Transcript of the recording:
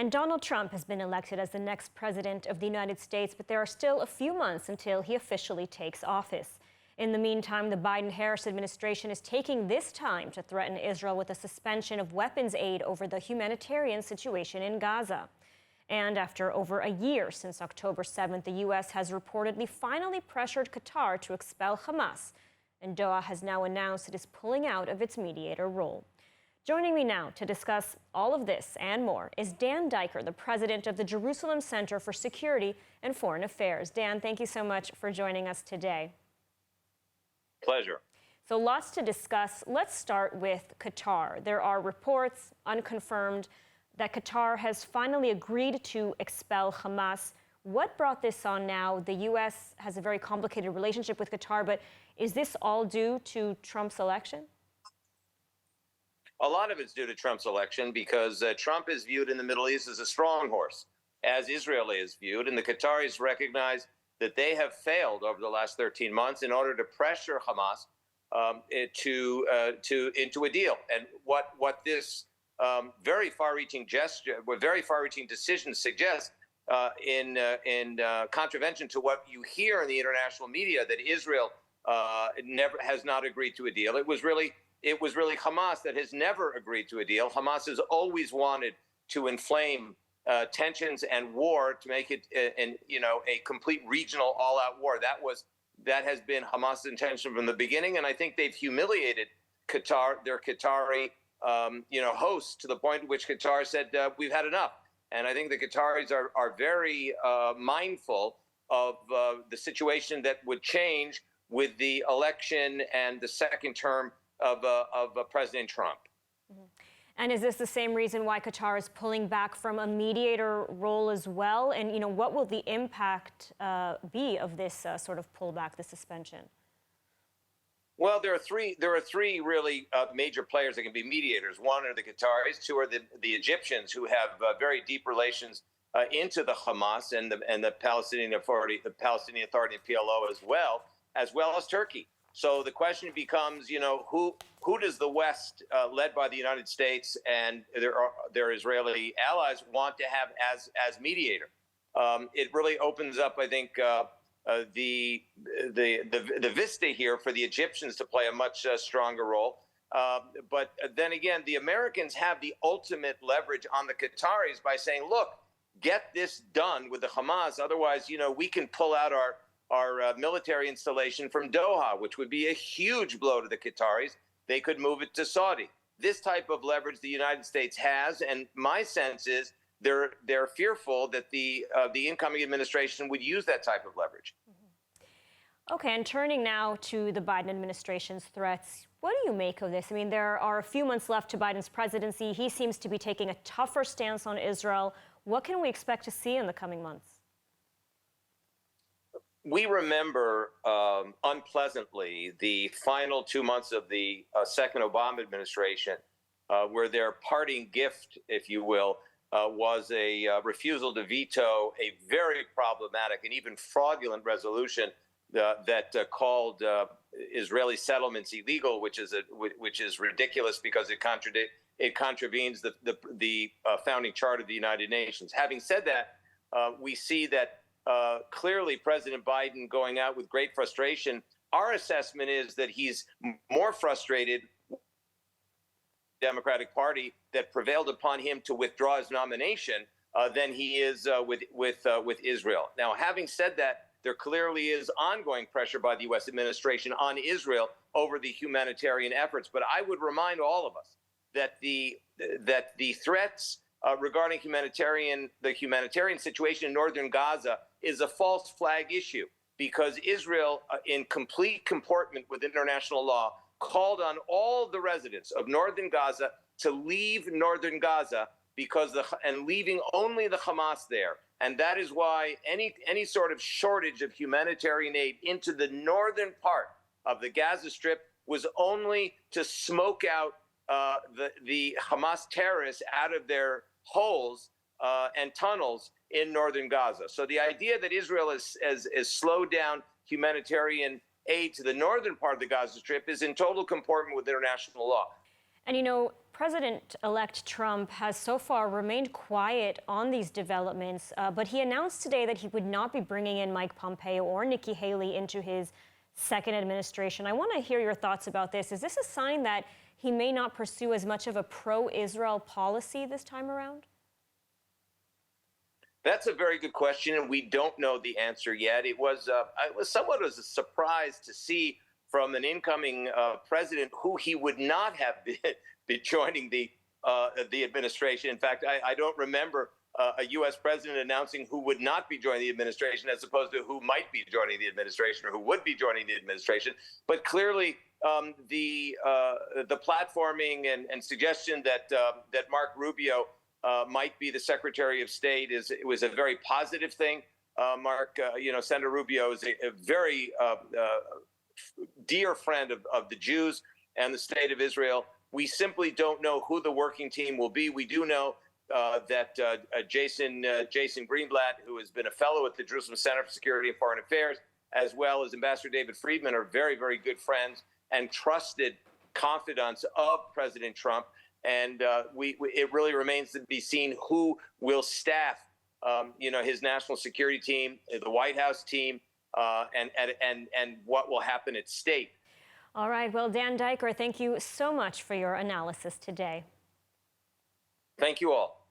And Donald Trump has been elected as the next president of the United States, but there are still a few months until he officially takes office. In the meantime, the Biden-Harris administration is taking this time to threaten Israel with a suspension of weapons aid over the humanitarian situation in Gaza. And after over a year since October 7th, the U.S. has reportedly finally pressured Qatar to expel Hamas, and Doha has now announced it is pulling out of its mediator role. Joining me now to discuss all of this and more is Dan Diker, the president of the Jerusalem Center for Security and Foreign Affairs. Dan, thank you so much for joining us today. Pleasure. So lots to discuss. Let's start with Qatar. There are reports, unconfirmed, that Qatar has finally agreed to expel Hamas. What brought this on now? The U.S. has a very complicated relationship with Qatar, but is this all due to Trump's election? A lot of it's due to Trump's election because Trump is viewed in the Middle East as a strong horse, as Israel is viewed, and the Qataris recognize that they have failed over the last 13 months in order to pressure Hamas into a deal. And what this very far-reaching decision suggests, in contravention to what you hear in the international media, that Israel has not agreed to a deal. It was really Hamas that has never agreed to a deal. Hamas has always wanted to inflame tensions and war to make it a complete regional all-out war. That has been Hamas's intention from the beginning, and I think they've humiliated Qatar, their Qatari hosts, to the point at which Qatar said, we've had enough. And I think the Qataris are very mindful of the situation that would change with the election and the second term of President Trump. Mm-hmm. And is this the same reason why Qatar is pulling back from a mediator role as well? And what will the impact be of this sort of pullback, the suspension? Well, there are three really major players that can be mediators. One are the Qataris, two are the Egyptians, who have very deep relations into the Hamas and the Palestinian Authority, and PLO as well as Turkey. So the question becomes, who does the West, led by the United States and their Israeli allies, want to have as mediator? It really opens up, I think, the vista here for the Egyptians to play a much stronger role. But then again, the Americans have the ultimate leverage on the Qataris by saying, look, get this done with the Hamas. Otherwise, we can pull out our military installation from Doha, which would be a huge blow to the Qataris. They could move it to Saudi. This type of leverage the United States has, and my sense is they're fearful that the incoming administration would use that type of leverage. Mm-hmm. Okay, and turning now to the Biden administration's threats, what do you make of this? I mean, there are a few months left to Biden's presidency. He seems to be taking a tougher stance on Israel. What can we expect to see in the coming months? We remember unpleasantly the final 2 months of the second Obama administration, where their parting gift, if you will, was a refusal to veto a very problematic and even fraudulent resolution that called Israeli settlements illegal, which is ridiculous because it contravenes the founding charter of the United Nations. Having said that, we see that clearly President Biden going out with great frustration. Our assessment is that he's more frustrated with the Democratic Party that prevailed upon him to withdraw his nomination than he is with Israel. Now, having said that, there clearly is ongoing pressure by the U.S. administration on Israel over the humanitarian efforts. But I would remind all of us that the threats regarding the humanitarian situation in northern Gaza is a false flag issue, because Israel, in complete comportment with international law, called on all the residents of northern Gaza to leave northern Gaza and leaving only the Hamas there. And that is why any sort of shortage of humanitarian aid into the northern part of the Gaza Strip was only to smoke out the Hamas terrorists out of their holes and tunnels in northern Gaza. So the idea that Israel has slowed down humanitarian aid to the northern part of the Gaza Strip is in total comportment with international law. And, you know, President-elect Trump has so far remained quiet on these developments, but he announced today that he would not be bringing in Mike Pompeo or Nikki Haley into his second administration. I want to hear your thoughts about this. Is this a sign that he may not pursue as much of a pro-Israel policy this time around? That's a very good question, and we don't know the answer yet. It was somewhat as a surprise to see from an incoming president who he would not have been joining the administration. In fact, I don't remember a U.S. president announcing who would not be joining the administration, as opposed to who might be joining the administration or who would be joining the administration. But clearly, the platforming and suggestion that Mark Rubio might be the Secretary of State was a very positive thing. Senator Rubio is a very dear friend of the Jews and the State of Israel. We simply don't know who the working team will be. We do know that Jason Greenblatt, who has been a fellow at the Jerusalem Center for Security and Foreign Affairs, as well as Ambassador David Friedman, are very, very good friends and trusted confidants of President Trump. And it really remains to be seen who will staff, his national security team, the White House team, and what will happen at state. All right. Well, Dan Diker, thank you so much for your analysis today. Thank you all.